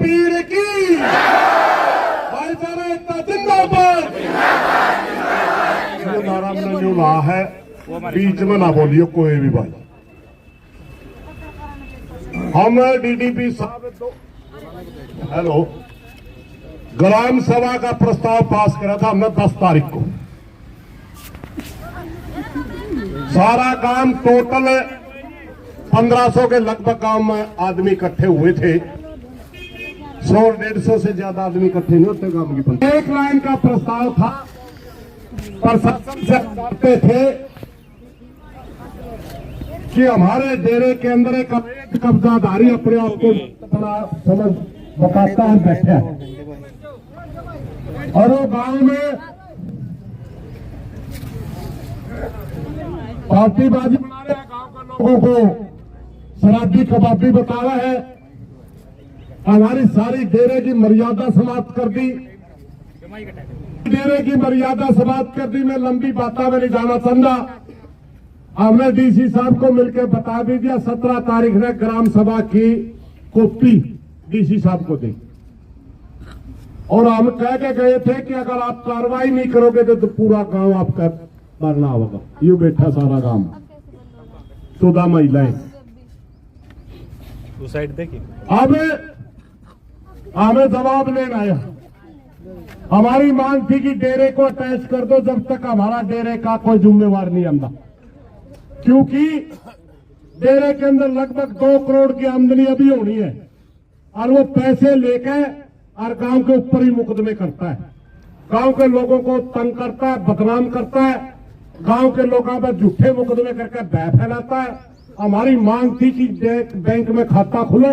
पीर की भाईचारा एकता जिंदाबाद। ये नारा मैंने जो ला है बीच में ना बोलियो कोई भी भाई। हम डीडीपी साहब हेलो ग्राम सभा का प्रस्ताव पास करा था हमने 10 तारीख को। सारा काम टोटल 1500 के लगभग गांव में आदमी इकट्ठे हुए थे। 100-150 से ज्यादा आदमी इकट्ठे नहीं होते गांव की पंचायत। एक लाइन का प्रस्ताव था, प्रशासन से कहते थे कि हमारे डेरे के अंदर एक कब्जाधारी अपने आप को बड़ा समझ बताता है बैठा है और वो गांव में पार्टीबाजी बना रहे हैं, गांव के लोगों को शराबी कबाबी बता रहा है। हमारी सारी डेरे की मर्यादा समाप्त कर दी, डेरे की मर्यादा समाप्त कर दी। मैं लंबी बातों में नहीं जाना चाहता। हमने डीसी साहब को मिलकर बता भी दिया 17 तारीख ने ग्राम सभा की कॉपी डीसी साहब को दी और हम कह के गए थे कि अगर आप कार्रवाई नहीं करोगे तो पूरा गांव आपका मरना होगा। यू बैठा सारा गांव 14 महिलाएं साइड देखिए। हमें जवाब लेना आया। हमारी मांग थी कि डेरे को अटैच कर दो जब तक हमारा डेरे का कोई जिम्मेवार नहीं आंदा, क्योंकि डेरे के अंदर लगभग 2 करोड़ की आमदनी अभी होनी है और वो पैसे लेकर और गांव के ऊपर ही मुकदमे करता है, गांव के लोगों को तंग करता है, बदनाम करता है, गांव के लोगों पर झूठे मुकदमे करके भय फैलाता है। हमारी मांग थी कि बैंक में खाता खुले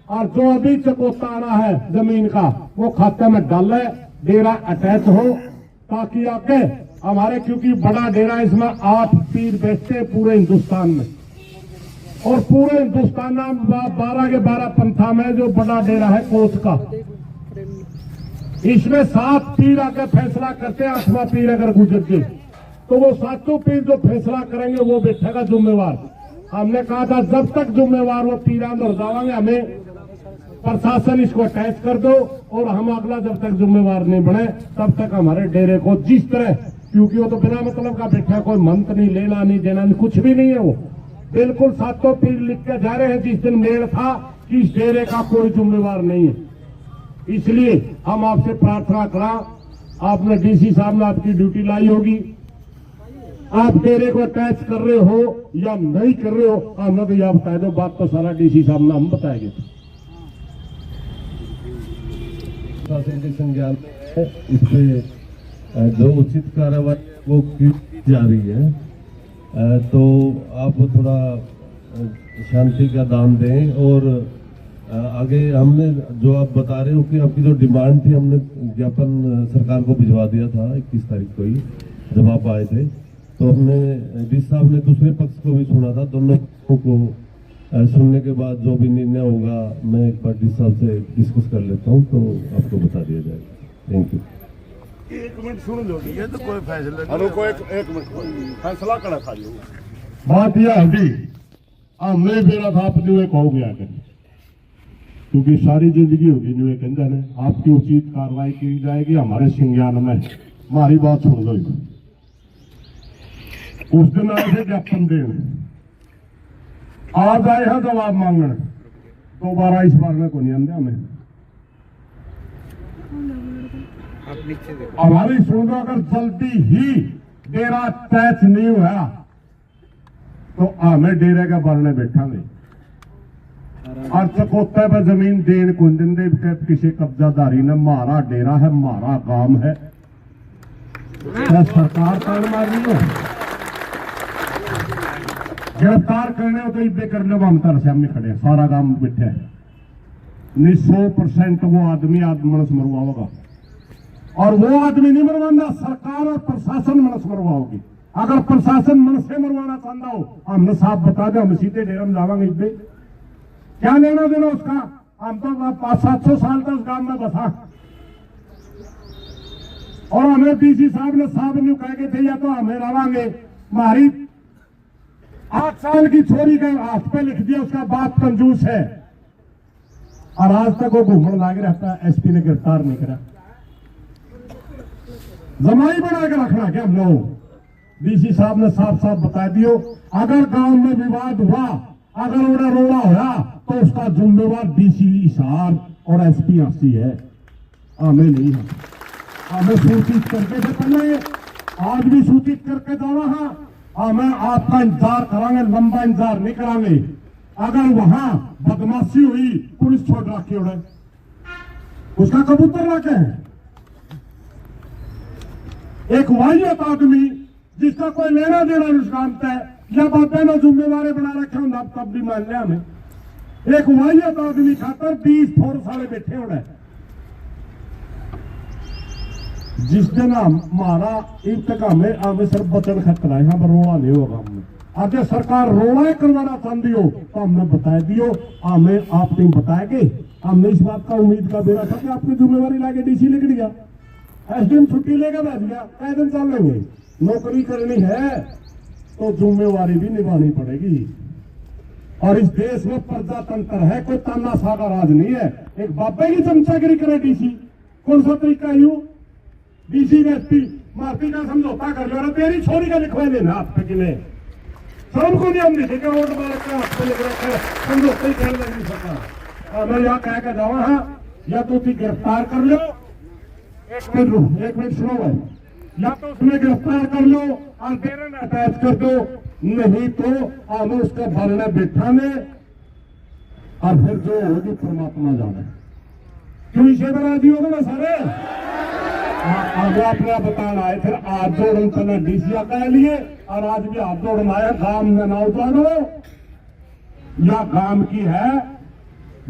और जो अभी चकोता आना है जमीन का वो खाते में डाले, डेरा अटैच हो ताकि आगे हमारे, क्योंकि बड़ा डेरा इसमें 8 पीर बेचते हैं पूरे हिंदुस्तान में और पूरे हिंदुस्तान में 12 के 12 पंथा में जो बड़ा डेरा है कोच का, इसमें 7 पीर आके फैसला करते हैं। 8वां पीर अगर गुजर गए तो वो 7 पीर जो फैसला करेंगे वो बैठेगा जिम्मेवार। हमने कहा था जब तक जिम्मेवार वो पीरा मर जाएंगे हमें प्रशासन इसको अटैच कर दो और हम अगला जब तक जिम्मेवार नहीं बने तब तक हमारे डेरे को जिस तरह, क्योंकि वो तो बिना मतलब का बैठा, कोई मंत नहीं, लेना नहीं देना नहीं, कुछ भी नहीं है। वो बिल्कुल 7 पीर लिख के जा रहे हैं। जिस दिन मेल था कि इस डेरे का कोई जिम्मेवार नहीं है, इसलिए हम आपसे प्रार्थना करा, आपने डीसी साहब ने आपकी ड्यूटी लाई होगी, आप डेरे को अटैच कर रहे हो या नहीं कर रहे हो हमने तो यह बता दो। बात तो सारा डीसी साहब ने हम बताएंगे। शासन के संज्ञान में इस पे जो उचित कार्रवाई वो की जा रही है, तो आप थोड़ा शांति का दान दें और आगे हमने जो आप बता रहे हो कि आपकी जो डिमांड थी हमने ज्ञापन सरकार को भिजवा दिया था 21 तारीख को ही जब आप आए थे। तो हमने डीसी साहब ने दूसरे पक्ष को भी सुना था। दोनों पक्षों को सुनने के बाद जो भी निर्णय होगा मैं एक बार डीसी साहब से डिस्कस कर लेता हूं तो आपको बता दिया जाएगा। Thank you. 1 मिनट सुन लो, ये तो कोई फैसला रुको, एक मिनट फैसला करा खा लो। बात यह होगी हमने मेरा था अपने कहो गया क्योंकि सारी जिंदगी होगी जो कहते हैं आपकी उचित कार्रवाई की जाएगी हमारे संज्ञान में। हमारी बात सुन लो। उस दिन आए थे ज्ञापन देने, आज आए हैं जवाब मांगने, दोबारा इस बार में को नहीं आंदे हमें। हमारी सुनो, अगर जल्दी ही डेरा अटैच नहीं हुआ तो हमें डेरे के भरने बैठांगे और चकोते पर जमीन देन को देंगे किसी कब्जाधारी ने। हमारा डेरा है, हमारा काम है, सरकार ताड़ मारनी हो, गिरफ्तार करने हो तो इब्बे कर लो। हम तार सामने खड़े हैं, सारा काम बैठे है। 100% वो आदमी मनस मरवा होगा और वो आदमी नहीं मरवाना, सरकार और प्रशासन मनस मरवा होगी। अगर प्रशासन मन से मरवाना चाहता हो हमने साफ बता दे, हम सीधे डेरा में जावांगे। इब्बे क्या लेना देना उसका? हम तो 500-700 साल तक गांव में बसा और हमें डीसी साहब ने कह के थे या तो हमें रवांगे। हमारी 8 साल की छोरी का हाथ पे लिख दिया, उसका बाप कंजूस है और आज तक वो घूमने लाग रहता है, एसपी ने गिरफ्तार नहीं करा। जमाई बना के रखना क्या हम लोग? डीसी साहब ने साफ साफ बता दियो, अगर गांव में विवाद हुआ, अगर उन्हें रोड़ा होया तो उसका जिम्मेवार डीसी हिसार और एसपी आसी है, हमें नहीं है। हमें सूचित करके से पहले, आज भी सूचित करके जाना है, हमें आपका इंतजार करांगे, लंबा इंतजार नहीं करांगे। अगर वहां बदमाशी हुई, पुलिस छोड़ रखी उड़े, उसका कबूतर रखे हैं। एक वाहियत आदमी जिसका कोई लेना देना निष्कामता है, या बातें ना जिम्मेवार बना रखे हो, तब भी मान लिया हमें। एक वाहियत आदमी खातर 20 फोर्स वाले बैठे होने। जिस दिन हमारा इब्तका में हमें सिर्फ बचन खतरा है, यहाँ पर रोड़ा नहीं होगा। हमने आगे सरकार रोड़ा करवाना चाहती हो तो हमने बता दियो, हमें आप नहीं बताएंगे। हमने इस बात का उम्मीद का बेरा था कि आपकी जिम्मेवारी लाके डीसी लिख दिया, एसडीएम छुट्टी लेकर बैठ गया, कई दिन चल लेंगे। नौकरी करनी है तो जिम्मेवारी भी निभानी पड़ेगी। और इस देश में प्रजातंत्र है, कोई तानाशाह का राज नहीं है। एक बाबे की चमचागिरी करे डीसी, कौन सा तरीका यू? डीसी ने एसपी माफी का समझौता कर लो, तेरी छोरी का लिखवा लेना आप पे किले शाम को नहीं, हम लिखेंगे वोट मार के हाथ पे लिख रखे समझौते ही कर नहीं सकता। मैं यहाँ कह के जावा है, या तो तुम गिरफ्तार कर लो, एक मिनट सुनो भाई, या तो उसमें गिरफ्तार कर लो और डेरे में अटैच कर दो, नहीं तो हमें उसके बल में बिठाने और फिर जो होगी परमात्मा जाने। क्यों इसे में राजी होगा ना सारे? आगे आपने बताना है, फिर हाथ जोड़न चले डीसी कह लिए, और आज भी हाथ जोड़ना है, गांव में ना उतारो या गांव की है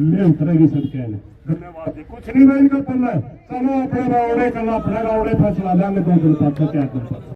ले उतरेगी सबके ने। धन्यवाद जी, कुछ नहीं मैं इनका पल्ला है, चलो अपने रावड़े करना पड़ेगा, रावड़े फैसला लेंगे 2 दिन तक, क्या दिन तक।